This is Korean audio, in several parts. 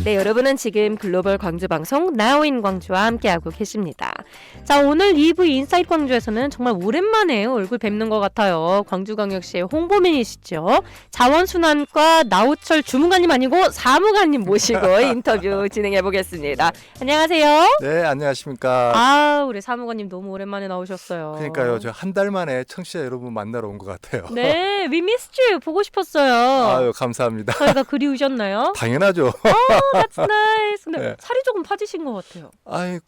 네, 여러분은 지금 글로벌 광주 방송 나우인 광주와 함께하고 계십니다. 자, 오늘 2부 인사이트 광주에서는 정말 오랜만에 얼굴 뵙는 것 같아요. 광주광역시의 홍보민이시죠. 자원순환과 나우철 주무관님 아니고 사무관님 모시고 인터뷰 진행해 보겠습니다. 안녕하세요. 네, 안녕하십니까. 아, 우리 사무관님 너무 오랜만에 나오셨어요. 그러니까요, 저 한 달 만에 청취자 여러분 만나러 온 것 같아요. 네, we missed you. 보고 싶었어요. 아유, 감사합니다. 저희가 그리우셨나요? 당연하죠. That's nice. 근데 네. 살이 조금 빠지신 것 같아요. 아이,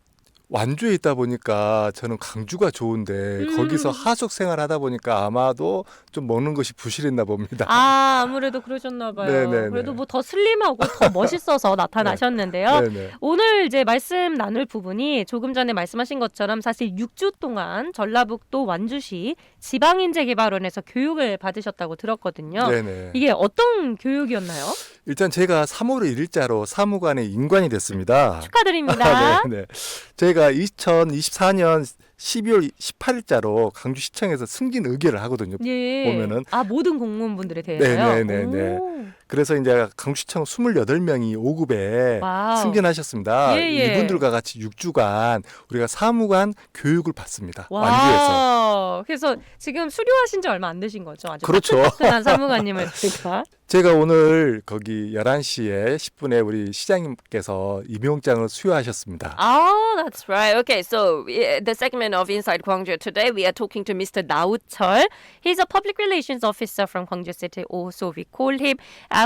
완주에 있다 보니까 저는 강주가 좋은데 거기서 하숙 생활하다 보니까 아마도 좀 먹는 것이 부실했나 봅니다. 아, 아무래도 그러셨나 봐요. 네네네. 그래도 뭐 더 슬림하고 더 멋있어서 나타나셨는데요. 네네. 오늘 이제 말씀 나눌 부분이 조금 전에 말씀하신 것처럼 사실 6주 동안 전라북도 완주시 지방인재개발원에서 교육을 받으셨다고 들었거든요. 네네. 이게 어떤 교육이었나요? 일단 제가 3월 1일자로 사무관의 인관이 됐습니다. 축하드립니다. 네네. 제가 2024년 12월 18일자로 강주시청에서 승진 의결을 하거든요. 예. 보면은. 아, 모든 공무원분들에 대해서요? 네네네네. 오. 그래서 이제 강주시청 28명이 5급에 와우. 승진하셨습니다. 예, 예. 이분들과 같이 6주간 우리가 사무관 교육을 받습니다. 와. 완주에서. 그래서 지금 수료하신 지 얼마 안 되신 거죠? 아주 그렇죠. 따끈따끈한 사무관님을 저희가. 제가 오늘 거기 11시에 10분에 우리 시장님께서 임용장을 수여하셨습니다. Oh, that's right. Okay, so the segment of Inside Gwangju today, we are talking to Mr. Nao Chol. He's a public relations officer from Gwangju City, or so we call him,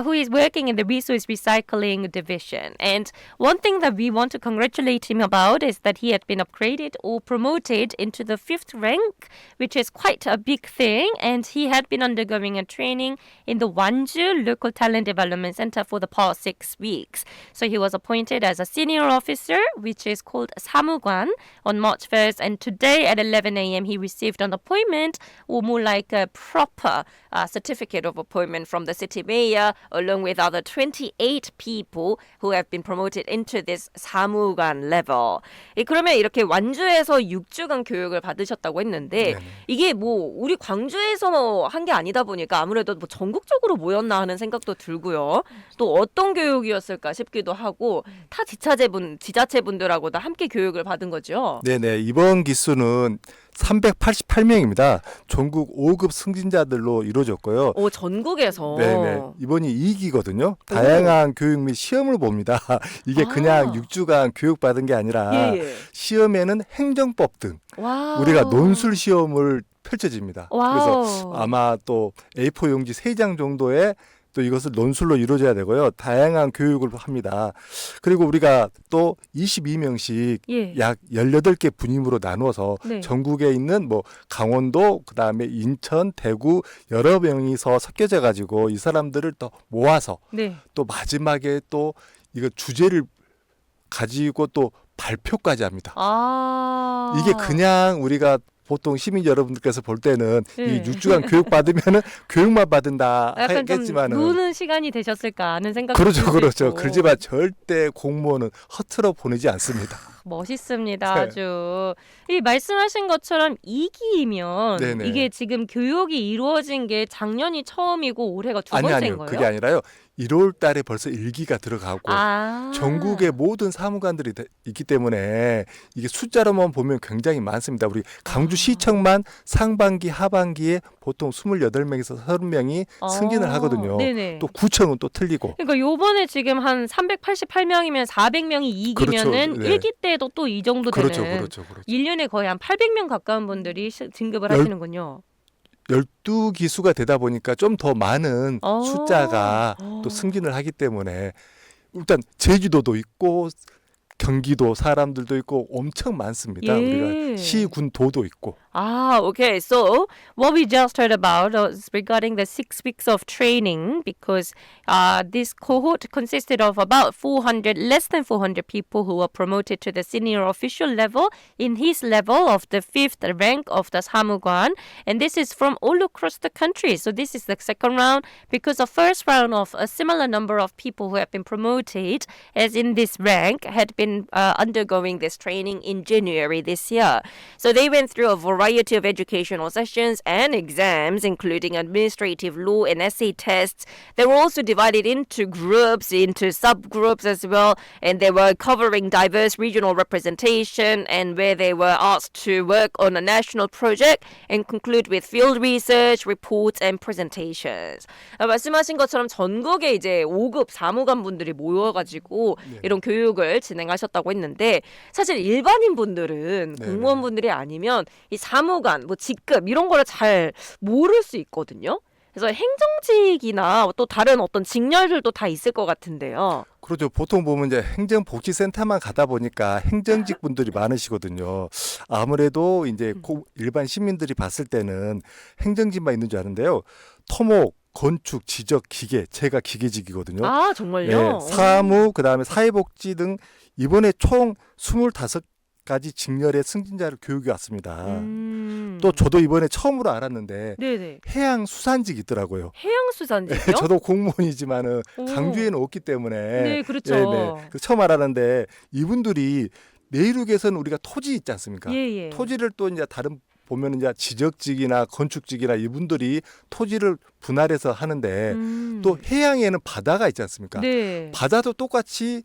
who is working in the resource recycling division. And one thing that we want to congratulate him about is that he had been upgraded or promoted into the 5th rank, which is quite a big thing. And he had been undergoing a training in the Wanju Local Talent Development Center for the past 6 weeks. So he was appointed as a senior officer, which is called Samu관, on March 1st. And today at 11 a.m. he received an appointment, or more like a proper certificate of appointment from the city mayor, along with other 28 people who have been promoted into this 사무관 level. 그러면 이렇게 완주에서 6주간 교육을 받으셨다고 했는데 네네. 이게 뭐 우리 광주에서 한 게 아니다 보니까 아무래도 뭐 전국적으로 모였나 하는 생각도 들고요. 또 어떤 교육이었을까 싶기도 하고 타 지자체분들하고도 함께 교육을 받은 거죠. 네네. 이번 기수는 388명입니다. 전국 5급 승진자들로 이루어졌고요. 오, 전국에서. 네네. 이번이 2기거든요. 다양한 교육 및 시험을 봅니다. 이게 그냥 6주간 교육받은 게 아니라 예. 시험에는 행정법 등 와우. 우리가 논술 시험을 펼쳐집니다. 와우. 그래서 아마 또 A4 용지 3장 정도의 또 이것을 논술로 이루어져야 되고요. 다양한 교육을 합니다. 그리고 우리가 또 22명씩 예. 약 18개 분임으로 나누어서 네. 전국에 있는 뭐 강원도, 그다음에 인천, 대구 여러 명이서 섞여져 가지고 이 사람들을 또 모아서 네. 또 마지막에 또 이거 주제를 가지고 또 발표까지 합니다. 아. 이게 그냥 우리가 보통 시민 여러분들께서 볼 때는 네. 이 6주간 교육 받으면은 교육만 받은다 약간 좀 하겠지만은 노는 시간이 되셨을까 하는 생각도 그렇죠, 들 수 그렇죠. 있고. 그렇지만 절대 공무원은 허투루 보내지 않습니다. 멋있습니다. 네. 아주. 이 말씀하신 것처럼 2기이면 네네. 이게 지금 교육이 이루어진 게 작년이 처음이고 올해가 두 아니 번째인 아니요, 거예요? 그게 아니라요. 1월 달에 벌써 1기가 들어가고 아. 전국의 모든 사무관들이 있기 때문에 이게 숫자로만 보면 굉장히 많습니다. 우리 강주시청만 상반기, 하반기에 보통 28명에서 30명이 승진을 하거든요. 네네. 또 구청은 또 틀리고. 그러니까 요번에 지금 한 388명이면 400명이 2기면은 그렇죠. 네. 1기 때도 또 이 정도 되는 그렇죠, 그렇죠, 그렇죠. 1년에 거의 한 800명 가까운 분들이 진급을 열- 하시는군요. 12기수가 되다 보니까 좀 더 많은 어. 숫자가 또 승진을 하기 때문에 일단 제주도도 있고 경기도 사람들도 있고 엄청 많습니다. 예. 우리가 시, 군, 도도 있고. Ah, okay. So what we just heard about is regarding the 6 weeks of training, because this cohort consisted of about less than 400 people who were promoted to the senior official level in his level of the 5th rank of the 사무관. And this is from all across the country. So this is the second round, because the first round of a similar number of people who have been promoted as in this rank had been undergoing this training in January this year. So they went through a variety variety of educational sessions and exams, including administrative law and essay tests. They were also divided into groups, into subgroups as well, and they were covering diverse regional representation and where they were asked to work on a national project and conclude with field research, reports, and presentations. 말씀하신 것처럼 전국에 이제 5급 사무관 분들이 모여가지고 이런 교육을 진행하셨다고 했는데 사실 일반인 분들은 공무원분들이 아니면 이 사무관, 뭐 직급 이런 거를 잘 모를 수 있거든요. 그래서 행정직이나 또 다른 어떤 직렬들도 다 있을 것 같은데요. 그렇죠. 보통 보면 이제 행정복지센터만 가다 보니까 행정직 분들이 많으시거든요. 아무래도 이제 일반 시민들이 봤을 때는 행정직만 있는 줄 아는데요. 토목, 건축, 지적, 기계, 제가 기계직이거든요. 아, 정말요? 네, 사무, 그다음에 사회복지 등 이번에 총 25가지 직렬의 승진자를 교육이 왔습니다. 또 저도 이번에 처음으로 알았는데 네네. 해양수산직이 있더라고요. 해양수산직이요? 저도 공무원이지만은 오. 강주에는 없기 때문에 네, 그렇죠. 그래서 처음 알았는데 이분들이 내륙에서는 우리가 토지 있지 않습니까? 예. 토지를 또 이제 다른 보면 이제 지적직이나 건축직이나 이분들이 토지를 분할해서 하는데 또 해양에는 바다가 있지 않습니까? 네. 바다도 똑같이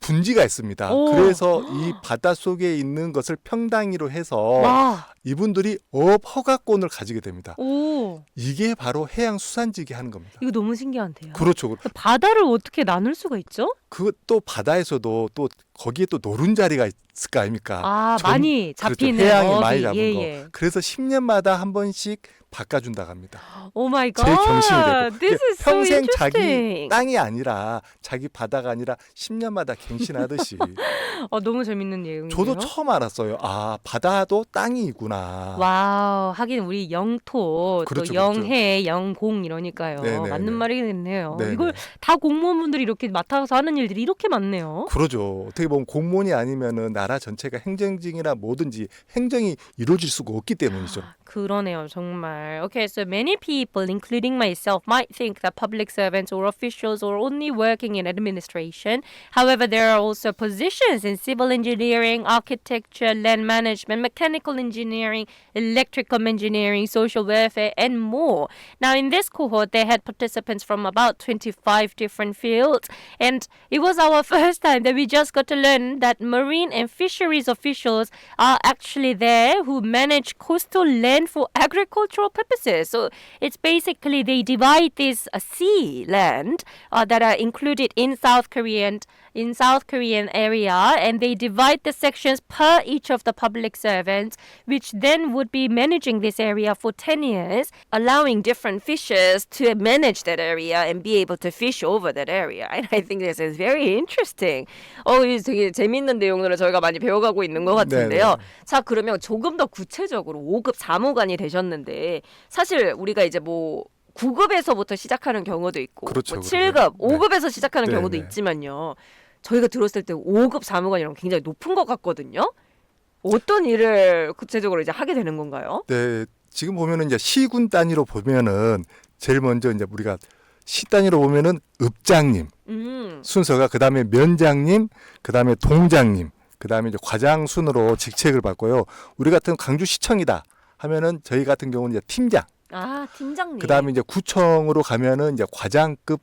분지가 있습니다. 오. 그래서 이 바다 속에 있는 것을 평당위로 해서 와. 이분들이 업 허가권을 가지게 됩니다. 오. 이게 바로 해양수산직이 하는 겁니다. 이거 너무 신기한데요. 그렇죠. 바다를 어떻게 나눌 수가 있죠? 그것도 바다에서도 또 거기에 또 노른자리가 있을 거 아닙니까? 아, 많이 잡히는 그렇죠. 해양이 업이. 많이 잡은 예. 거. 그래서 10년마다 한 번씩 바꿔준다고 합니다. 오 마이 갓. 제 경심이 되고 This is so 평생 자기 interesting. 땅이 아니라 자기 바다가 아니라 10년마다 갱신하듯이 너무 재밌는 내용이에요. 저도 처음 알았어요. 아, 바다도 땅이 있구나. 와우, 하긴 우리 영토, 그렇죠, 또 영해, 영공 이러니까요. 네네네. 맞는 말이겠네요. 네네. 이걸 다 공무원분들이 이렇게 맡아서 하는 일들이 이렇게 많네요. 그러죠. 어떻게 보면 공무원이 아니면은 나라 전체가 행정직이나 뭐든지 행정이 이루어질 수가 없기 때문이죠. 그러네요, 정말. Okay, so many people, including myself, might think that public servants or officials are only working in administration. However, there are also positions in civil engineering, architecture, land management, mechanical engineering, electrical engineering, social welfare, and more. Now, in this cohort, they had participants from about 25 different fields, and it was our first time that we just got to learn that marine and fisheries officials are actually there who manage coastal land for agricultural purposes. So it's basically they divide this sea land that are included in South Korean area, and they divide the sections per each of the public servants, which then would be managing this area for 10 years, allowing different fishers to manage that area and be able to fish over that area. And I think this is very interesting. 이게 되게 재밌는 내용들을 저희가 많이 배워가고 있는 것 같은데요. 자, 그러면 조금 더 구체적으로 5급 사무관이 되셨는데 사실 우리가 이제 뭐 9급에서부터 시작하는 경우도 있고 그렇죠, 뭐 7급, 5급에서 시작하는 네, 경우도 네. 있지만요. 저희가 들었을 때 5급 사무관이랑 굉장히 높은 것 같거든요. 어떤 일을 구체적으로 이제 하게 되는 건가요? 네, 지금 보면은 이제 시군 단위로 보면은 제일 먼저 이제 우리가 시 단위로 보면은 읍장님 순서가 그다음에 면장님, 그다음에 동장님, 그다음에 이제 과장 순으로 직책을 받고요. 우리 같은 강주시청이다 하면은 저희 같은 경우는 이제 팀장. 아, 팀장님. 그다음에 이제 구청으로 가면은 이제 과장급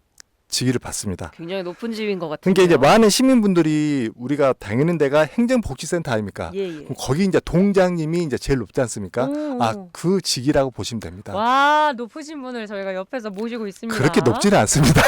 직위를 받습니다. 굉장히 높은 지위인 것 같아요. 그러니까 이제 많은 시민분들이 우리가 다니는 데가 행정복지센터 아닙니까? 예. 그럼 거기 이제 동장님이 이제 제일 높지 않습니까? 오. 그 직위라고 보시면 됩니다. 와, 높으신 분을 저희가 옆에서 모시고 있습니다. 그렇게 높지는 않습니다.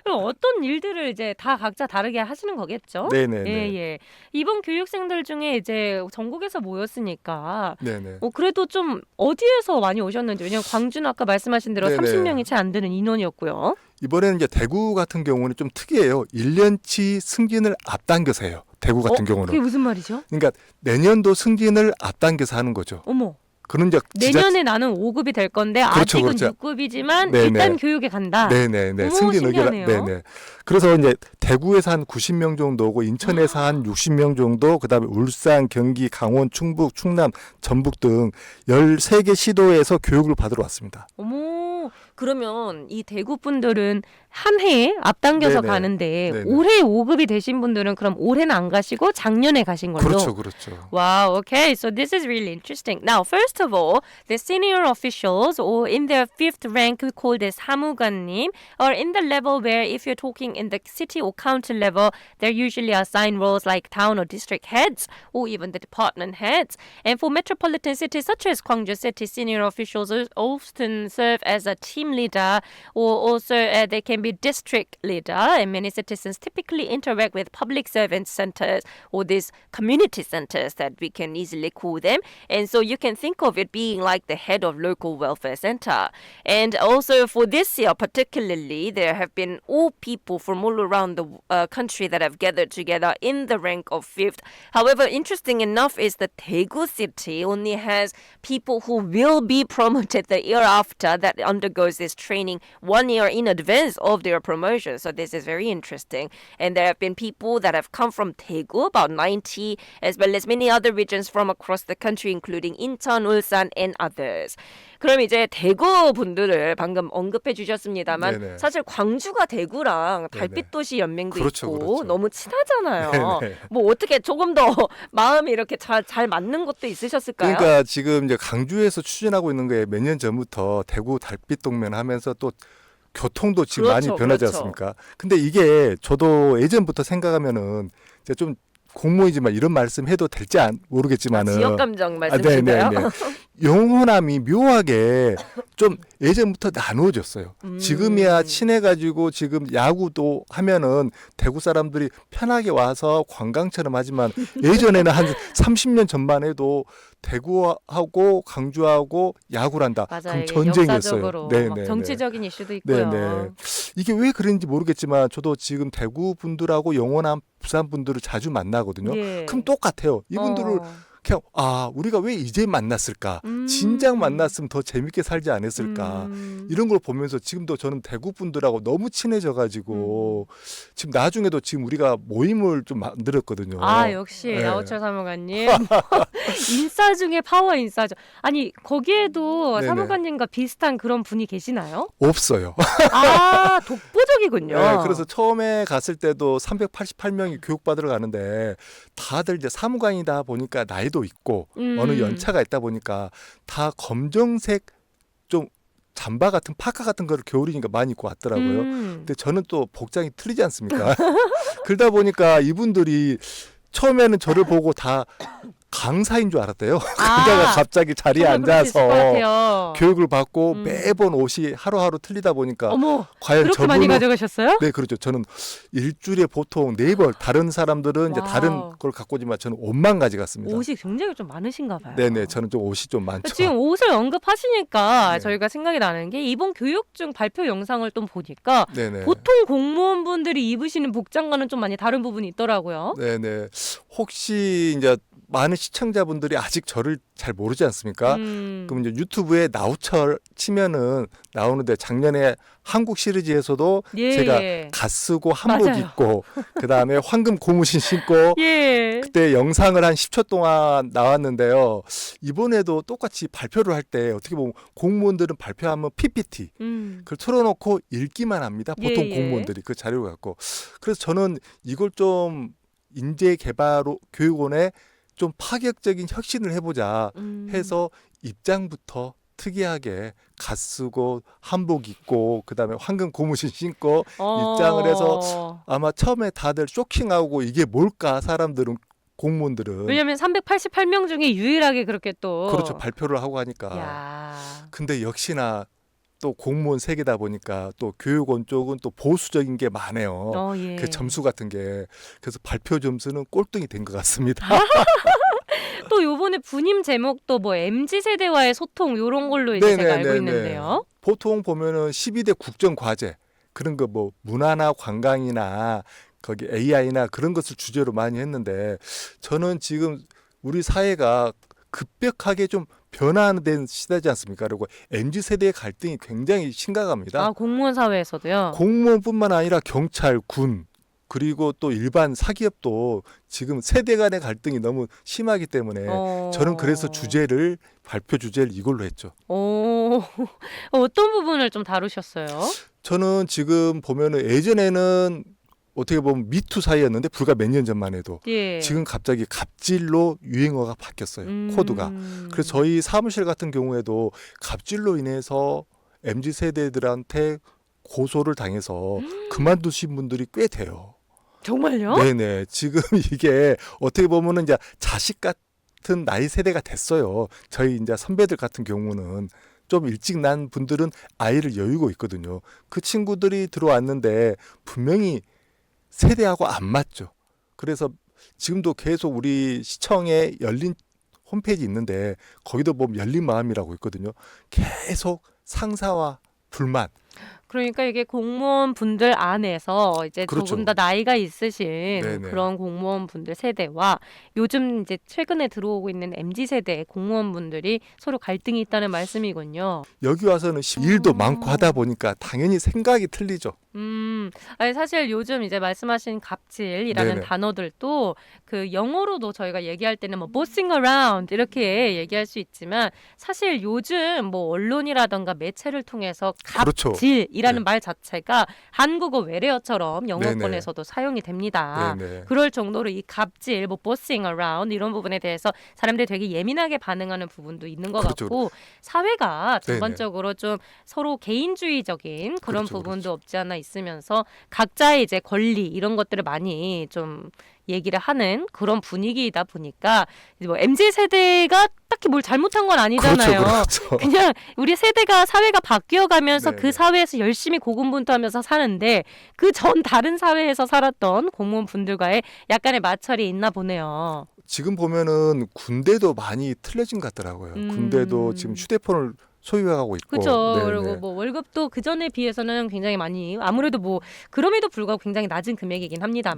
그럼 어떤 일들을 이제 다 각자 다르게 하시는 거겠죠? 네네네. 예. 이번 교육생들 중에 이제 전국에서 모였으니까 네네. 그래도 좀 어디에서 많이 오셨는지. 왜냐면 광주는 아까 말씀하신 대로 네네. 30명이 채 안 되는 인원이었고요. 이번에는 이제 대구 같은 경우는 좀 특이해요. 1년치 승진을 앞당겨서 해요. 대구 같은 경우는. 그게 무슨 말이죠? 그러니까 내년도 승진을 앞당겨서 하는 거죠. 어머. 그런 이제 내년에 나는 5급이 될 건데 그렇죠, 아직은 그렇죠. 6급이지만 네네. 일단 교육에 간다. 네네네. 어머, 승진 의결. 신기하네요. 네네. 그래서 이제 대구에서 한 90명 정도 오고 인천에서 한 60명 정도, 그다음에 울산, 경기, 강원, 충북, 충남, 전북 등 13개 시도에서 교육을 받으러 왔습니다. 어머, 그러면 이 대구 분들은 한 해 앞당겨서 네네. 가는데 네네. 올해 5급이 되신 분들은 그럼 올해는 안 가시고 작년에 가신 걸로? 그렇죠, 그렇죠. Wow, okay, so this is really interesting. Now, first of all, the senior officials, or in their fifth rank, we call this 사무관님, or in the level where if you're talking in the city or county level, they're usually assigned roles like town or district heads, or even the department heads. And for metropolitan cities such as Gwangju City, senior officials often serve as a team leader, or also they can be district leader. And many citizens typically interact with public servant centers or these community centers that we can easily call them. And so you can think of it being like the head of local welfare center. And also for this year particularly, there have been all people from all around the country that have gathered together in the rank of fifth. However, interesting enough is that Daegu city only has people who will be promoted the year after that undergoes this training 1 year in advance of their promotion. So this is very interesting. And there have been people that have come from Daegu, about 90, as well as many other regions from across the country, including Incheon, Ulsan, and others. 그럼 이제 대구 분들을 방금 언급해 주셨습니다만 네네. 사실 광주가 대구랑 네네. 달빛도시 연맹도 그렇죠, 있고 그렇죠. 너무 친하잖아요. 네네. 뭐 어떻게 조금 더 마음이 이렇게 잘 맞는 것도 있으셨을까요? 그러니까 지금 이제 강주에서 추진하고 있는 게 몇 년 전부터 대구 달빛 동맹 하면서 또 교통도 지금 그렇죠, 많이 변하지 그렇죠. 않습니까? 근데 이게 저도 예전부터 생각하면은 이제 좀 공무원이지만 이런 말씀 해도 될지 모르겠지만은 지역 감정 말씀이신가요? 네네네. 영호남이 묘하게 좀 예전부터 나누어졌어요. 지금이야 친해가지고 지금 야구도 하면은 대구 사람들이 편하게 와서 관광처럼 하지만 예전에는 한 30년 전만 해도 대구하고 강주하고 야구를 한다. 맞아요. 그럼 이게 전쟁이었어요. 역사적으로 네네. 막 정치적인 이슈도 있고요. 네네. 이게 왜 그런지 모르겠지만 저도 지금 대구 분들하고 영호남 부산 분들을 자주 만나거든요. 예. 그럼 똑같아요. 이분들을 그냥 우리가 왜 이제 만났을까? 진작 만났으면 더 재밌게 살지 않았을까? 이런 걸 보면서 지금도 저는 대구 분들하고 너무 친해져가지고 지금 나중에도 지금 우리가 모임을 좀 만들었거든요. 아 역시 네. 야우철 사무관님 인싸 중에 파워 인싸죠. 아니 거기에도 네네. 사무관님과 비슷한 그런 분이 계시나요? 없어요. 아 독보적이군요. 네, 그래서 처음에 갔을 때도 388명이 교육받으러 가는데 다들 이제 사무관이다 보니까 나이도 있고 어느 연차가 있다 보니까 다 검정색 좀 잠바 같은 파카 같은 거를 겨울이니까 많이 입고 왔더라고요. 근데 저는 또 복장이 틀리지 않습니까? 그러다 보니까 이분들이 처음에는 저를 보고 다 강사인 줄 알았대요. 그러다가 갑자기 자리에 앉아서 교육을 받고 매번 옷이 하루하루 틀리다 보니까 어머, 과연 그렇게 저분은 많이 가져가셨어요? 네, 그렇죠. 저는 일주일에 보통 4벌, 다른 사람들은 이제 와우. 다른 걸 갖고 오지만 저는 옷만 가져갔습니다. 옷이 굉장히 좀 많으신가 봐요. 네네, 저는 좀 옷이 좀 많죠. 지금 옷을 언급하시니까 네. 저희가 생각이 나는 게 이번 교육중 발표 영상을 좀 보니까 네네. 보통 공무원분들이 입으시는 복장과는 좀 많이 다른 부분이 있더라고요. 네네. 혹시 이제 많은 시청자분들이 아직 저를 잘 모르지 않습니까? 그럼 이제 유튜브에 나우철 치면은 나오는데 작년에 한국 시리즈에서도 예, 제가 예. 갓 쓰고 한복 맞아요. 입고 그 다음에 황금 고무신 신고 예. 그때 영상을 한 10초 동안 나왔는데요. 이번에도 똑같이 발표를 할 때 어떻게 보면 공무원들은 발표하면 PPT 그걸 틀어놓고 읽기만 합니다. 보통 예, 예. 공무원들이 그 자료를 갖고. 그래서 저는 이걸 좀 인재개발교육원에 좀 파격적인 혁신을 해보자 해서 입장부터 특이하게 갓 쓰고 한복 입고 그다음에 황금 고무신 신고 입장을 해서 아마 처음에 다들 쇼킹하고 이게 뭘까 사람들은 공무원들은 왜냐면 388명 중에 유일하게 그렇게 또 그렇죠 발표를 하고 하니까 야. 근데 역시나 또 공무원 세계다 보니까 또 교육원 쪽은 또 보수적인 게 많아요. 예. 그 점수 같은 게 그래서 발표 점수는 꼴등이 된 것 같습니다. 또 요번에 분임 제목도 뭐 MZ 세대와의 소통 요런 걸로 이제 제가 알고 있는데요. 보통 보면은 12대 국정 과제 그런 거 뭐 문화나 관광이나 거기 AI나 그런 것을 주제로 많이 했는데 저는 지금 우리 사회가 급격하게 좀 변화된 시대지 않습니까? 그리고 MZ 세대의 갈등이 굉장히 심각합니다. 아 공무원 사회에서도요. 공무원뿐만 아니라 경찰, 군 그리고 또 일반 사기업도 지금 세대 간의 갈등이 너무 심하기 때문에 저는 그래서 발표 주제를 이걸로 했죠. 어떤 부분을 좀 다루셨어요? 저는 지금 보면은 예전에는 어떻게 보면 미투 사이였는데 불과 몇 년 전만 해도 예. 지금 갑자기 갑질로 유행어가 바뀌었어요. 코드가. 그래서 저희 사무실 같은 경우에도 갑질로 인해서 MZ 세대들한테 고소를 당해서 그만두신 분들이 꽤 돼요. 정말요? 네네. 지금 이게 어떻게 보면은 이제 자식 같은 나이 세대가 됐어요. 저희 이제 선배들 같은 경우는 좀 일찍 난 분들은 아이를 여유고 있거든요. 그 친구들이 들어왔는데 분명히 세대하고 안 맞죠. 그래서 지금도 계속 우리 시청에 열린 홈페이지 있는데 거기도 보면 열린 마음이라고 있거든요. 계속 상사와 불만. 그러니까 이게 공무원 분들 안에서 이제 그렇죠. 조금 더 나이가 있으신 네네. 그런 공무원 분들 세대와 요즘 이제 최근에 들어오고 있는 MZ 세대의 공무원 분들이 서로 갈등이 있다는 말씀이군요. 여기 와서는 일도 많고 하다 보니까 당연히 생각이 틀리죠. 아니 사실 요즘 이제 말씀하신 갑질이라는 네네. 단어들도 그 영어로도 저희가 얘기할 때는 뭐 bossing around 이렇게 얘기할 수 있지만 사실 요즘 뭐 언론이라던가 매체를 통해서 그렇죠. 갑질이라는 네. 말 자체가 한국어 외래어처럼 영어권에서도 사용이 됩니다. 네네. 그럴 정도로 이 갑질, 뭐 bossing around 이런 부분에 대해서 사람들이 되게 예민하게 반응하는 부분도 있는 것 그렇죠. 같고 사회가 네네. 전반적으로 좀 서로 개인주의적인 그런 그렇죠, 부분도 없지 않아 있으면서 각자의 이제 권리 이런 것들을 많이 좀 얘기를 하는 그런 분위기이다 보니까 이제 뭐 MZ 세대가 딱히 뭘 잘못한 건 아니잖아요. 그렇죠. 그냥 우리 세대가 사회가 바뀌어가면서 네네. 그 사회에서 열심히 고군분투하면서 사는데 그 전 다른 사회에서 살았던 공무원 분들과의 약간의 마찰이 있나 보네요. 지금 보면은 군대도 많이 틀려진 것 같더라고요. 군대도 지금 휴대폰을 소유하고 있고. 그렇죠. 네네. 그리고 뭐 월급도 그 전에 비해서는 굉장히 많이 아무래도 뭐 그럼에도 불구하고 굉장히 낮은 금액이긴 합니다만.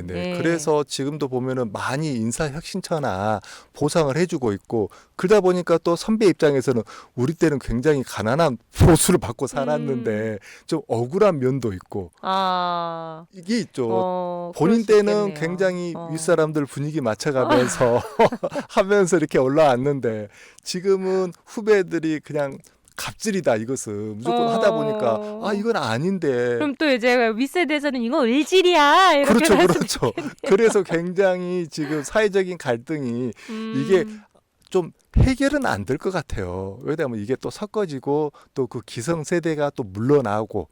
네네네. 예. 그래서 지금도 보면은 많이 인사혁신처나 보상을 해주고 있고 그러다 보니까 또 선배 입장에서는 우리 때는 굉장히 가난한 보수를 받고 살았는데 좀 억울한 면도 있고 아, 이게 있죠. 그럴 본인 수 때는 있겠네요. 굉장히 윗사람들 분위기 맞춰가면서 하면서 이렇게 올라왔는데 지금은 후배들이 그냥 갑질이다 이것은 무조건 하다 보니까 아 이건 아닌데 그럼 또 이제 윗세대에서는 이거 을질이야 이렇게 그렇죠 말씀- 그렇죠 그래서 굉장히 지금 사회적인 갈등이 이게 좀 해결은 안 될 것 같아요. 왜냐하면 이게 또 섞어지고 또 그 기성 세대가 또 물러나고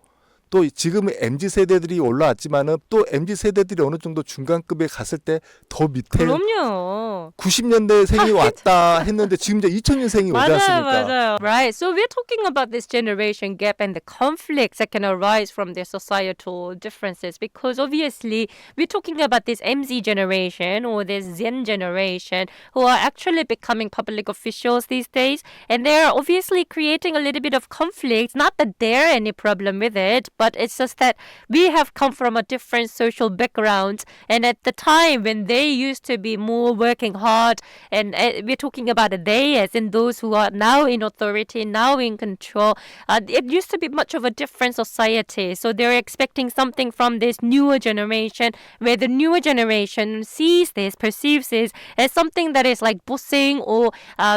또 지금의 MZ 세대들이 올라왔지만은 또 MZ 세대들이 어느 정도 중간급에 갔을 때 더 밑에 그럼요. 90년대생이 왔다 했는데 지금 이제 2000년생이 오지 않습니까? 맞아요. Right. So we're talking about this generation gap and the conflicts that can arise from their societal differences because obviously we're talking about this MZ generation or this Zen generation who are actually becoming public officials these days and they're obviously creating a little bit of conflict. Not that there are any problem with it, but it's just that we have come from a different social background and at the time when they used to be more working hard and we're talking about they as in those who are now in authority, now in control. It used to be much of a different society. So they're expecting something from this newer generation where the newer generation sees this, perceives this as something that is like bossing or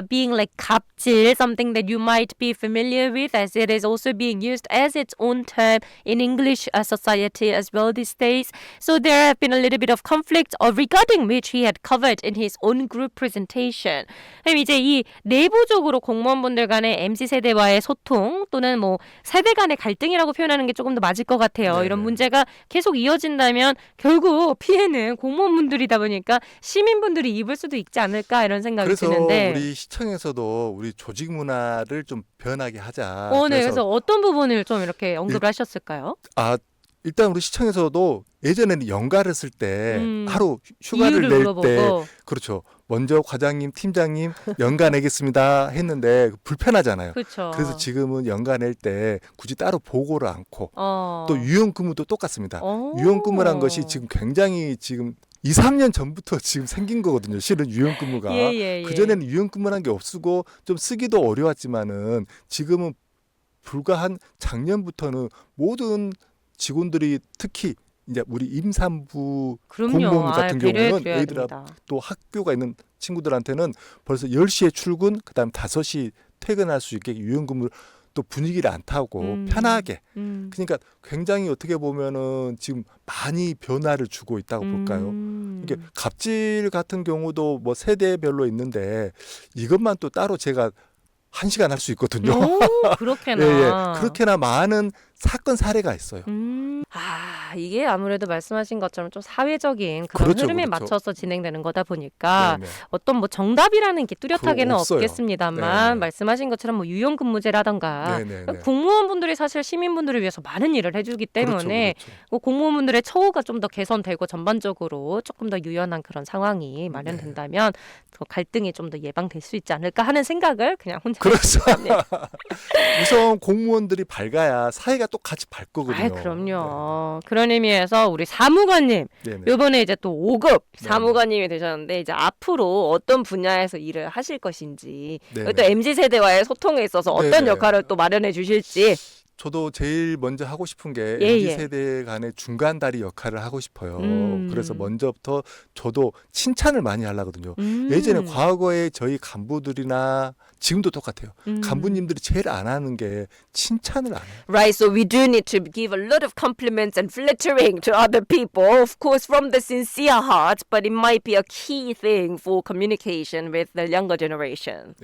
being like 갑질, something that you might be familiar with as it is also being used as its own term in English society as well these days. So there have been a little bit of conflict regarding which he had covered in his own group presentation. 그럼 이제 이 내부적으로 공무원분들 간의 MZ 세대와의 소통 또는 뭐 세대 간의 갈등이라고 표현하는 게 조금 더 맞을 것 같아요. 네네. 이런 문제가 계속 이어진다면 결국 피해는 공무원분들이다 보니까 시민분들이 입을 수도 있지 않을까 이런 생각이 그래서 드는데. 우리 시청에서도 우리 조직 문화를 좀 변하게 하자. 네. 그래서 어떤 부분을 좀 이렇게 언급을 하셨을까요? 일단 우리 시청에서도 예전에는 연가를 쓸 때 하루 휴가를 이유를 낼 물어보고. 때 그렇죠. 먼저 과장님, 팀장님 연가 내겠습니다 했는데 불편하잖아요. 그렇죠. 그래서 지금은 연가 낼 때 굳이 따로 보고를 않고 또 유연근무도 똑같습니다. 유연근무란 것이 지금 굉장히 지금 2, 3년 전부터 지금 생긴 거거든요. 실은 유연근무가. 예. 그전에는 유연근무란 게 없고 좀 쓰기도 어려웠지만은 지금은 불과 한 작년부터는 모든 직원들이 특히 이제 우리 임산부 그럼요. 공무원 같은 배려해 경우는 드려야 애들 됩니다. 또 학교가 있는 친구들한테는 벌써 10시에 출근, 그다음 5시 퇴근할 수 있게 유연근무를 또 분위기를 안 타고 편하게. 그러니까 굉장히 어떻게 보면은 지금 많이 변화를 주고 있다고 볼까요? 이게 갑질 같은 경우도 뭐 세대별로 있는데 이것만 또 따로 제가 1시간 할 수 있거든요. 오, 그렇게나. 예. 그렇게나 많은 사건 사례가 있어요. 이게 아무래도 말씀하신 것처럼 좀 사회적인 그런 그렇죠, 흐름에 그렇죠. 맞춰서 진행되는 거다 보니까 네네. 어떤 뭐 정답이라는 게 뚜렷하게는 그거 없어요. 없겠습니다만 네네. 말씀하신 것처럼 뭐 유연근무제라던가 네네네. 공무원분들이 사실 시민분들을 위해서 많은 일을 해주기 때문에 그렇죠, 그렇죠. 뭐 공무원분들의 처우가 좀 더 개선되고 전반적으로 조금 더 유연한 그런 상황이 마련된다면 더 갈등이 좀 더 예방될 수 있지 않을까 하는 생각을 그냥 혼자 그렇죠. 네. 우선 공무원들이 밝아야 사회가 또 같이 밝거든요. 아, 그럼요. 그런 의미에서 우리 사무관님 네네. 이번에 이제 또 5급 네네. 사무관님이 되셨는데 이제 앞으로 어떤 분야에서 일을 하실 것인지 네네. 또 MZ 세대와의 소통에 있어서 어떤 네네. 역할을 또 마련해 주실지. 저도 제일 먼저 하고 싶은 게 예, MZ 예. 세대 간의 중간다리 역할을 하고 싶어요. 음. 그래서 먼저부터 저도 칭찬을 많이 하려거든요. 음. 예전에 과거에 저희 간부들이나 지금도 똑같아요. 음. 간부님들이 제일 안 하는 게 칭찬을 안 해요. Right, so we do need to give a lot of compliments and flattering to other people, of course, from the sincere heart, but it might be a key thing for communication with the younger generation.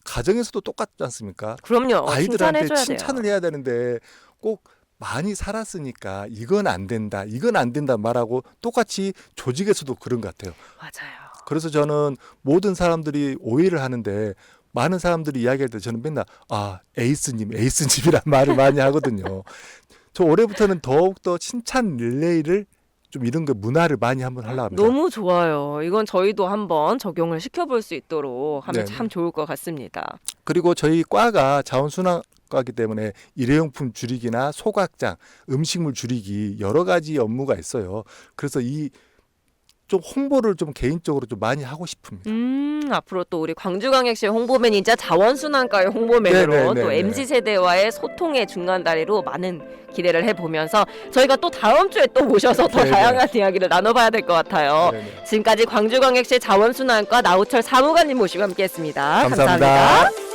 가정에서도 똑같지 않습니까? 그럼요. 아이들한테 칭찬해줘야 칭찬을 돼요. 해야 되는데 꼭 많이 살았으니까 이건 안 된다, 이건 안 된다 말하고 똑같이 조직에서도 그런 것 같아요. 맞아요. 그래서 저는 모든 사람들이 오해를 하는데 많은 사람들이 이야기할 때 저는 맨날 에이스님이란 말을 많이 하거든요. 저 올해부터는 더욱더 칭찬 릴레이를 좀 이런 거 문화를 많이 한번 하려고 합니다. 너무 좋아요. 이건 저희도 한번 적용을 시켜볼 수 있도록 하면 네네. 참 좋을 것 같습니다. 그리고 저희 과가 자원순환과이기 때문에 일회용품 줄이기나 소각장, 음식물 줄이기 여러 가지 업무가 있어요. 그래서 이 좀 홍보를 좀 개인적으로 좀 많이 하고 싶습니다. 앞으로 또 우리 광주광역시 홍보맨이자 자원순환과의 홍보맨으로 네네네네. 또 MZ세대와의 소통의 중간다리로 많은 기대를 해보면서 저희가 또 다음 주에 또 모셔서 더 네네. 다양한 이야기를 나눠봐야 될 것 같아요. 네네. 지금까지 광주광역시 자원순환과 나우철 사무관님 모시고 함께했습니다. 감사합니다.